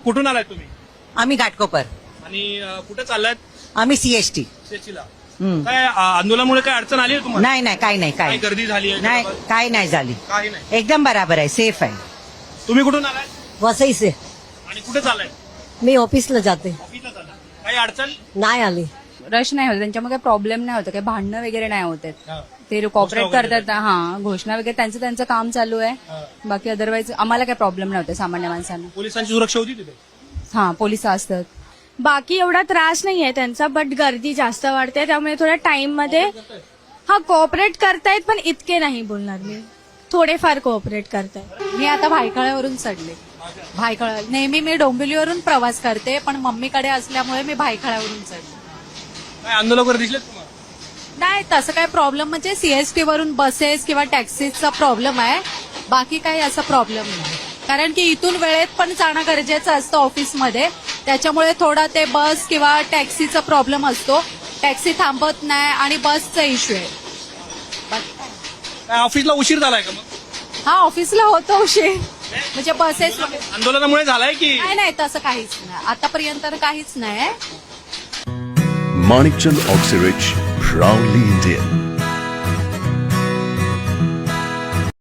कुठून आलाय तुम्ही आम्ही घाटकोपर. आणि कुठे चाललात? आम्ही सीएसटी. शेतीला. काय आंदोलनामुळे काय अडचण आली आहे तुम्हाला? नाही नाही काही नाही काय काही गर्दी झाली आहे? नाही काही नाही झाली. काही नाही. एकदम बराबर आहे, सेफ आहे. तुम्ही कुठून आलाय वसई से आणि कुठे चाललाय? मी ऑफिसला जाते. ऑफिसला चाललाय. काही अडचण? नाही आली. रश नाही होत, त्यांच्यामुळे काही प्रॉब्लेम नाही होत, काही भांडणं वगैरे नाही होत आहेत. हा. ते कॉपरेट घोषणा वगैरे करतात. हा, घोषणा वगैरे त्यांचं काम चालू आहे. हा. बाकी अदरवाईज आम्हाला काही प्रॉब्लेम नव्हते सामान्य माणसांना. पोलिसांची सुरक्षा होती तिथे? हा, पोलिस असतात. बाकी एवढा त्रास नाहीये त्यांचा, बट गर्दी जास्त वाढते त्यामुळे थोड्या टाइम मध्ये हा कोऑपरेट करतायत, पण इतके नाही बोलणार मी, थोडेफार कोऑपरेट करतायत. मी आता भायखळ्यावरून चढले. भायखळा नेहमी मी डोंबिवलीवरून प्रवास करते, पण मम्मीकडे असल्यामुळे मी भायखळ्यावरून चढले. काय आंदोलन वगैरे दिसलेत तुम्हाला? नाही, तसं काही प्रॉब्लेम म्हणजे सीएसटी वरून बसेस किंवा टॅक्सीचा प्रॉब्लेम आहे. बाकी काही असा प्रॉब्लेम नाही, कारण की इथून वेळेत पण जाणं गरजेचं असतं ऑफिसमध्ये. त्याच्यामुळे थोडा ते बस किंवा टॅक्सीचा प्रॉब्लेम असतो. टॅक्सी थांबत नाही आणि बसचा इश्यू आहे. काय ऑफिसला उशीर झालाय का मग? हा, ऑफिसला होतो उशीर, म्हणजे बसेस आंदोलनामुळे झालाय की? नाही तसं काहीच नाही, आतापर्यंत काहीच नाही. Manikchand Oxyrich, proudly Indian.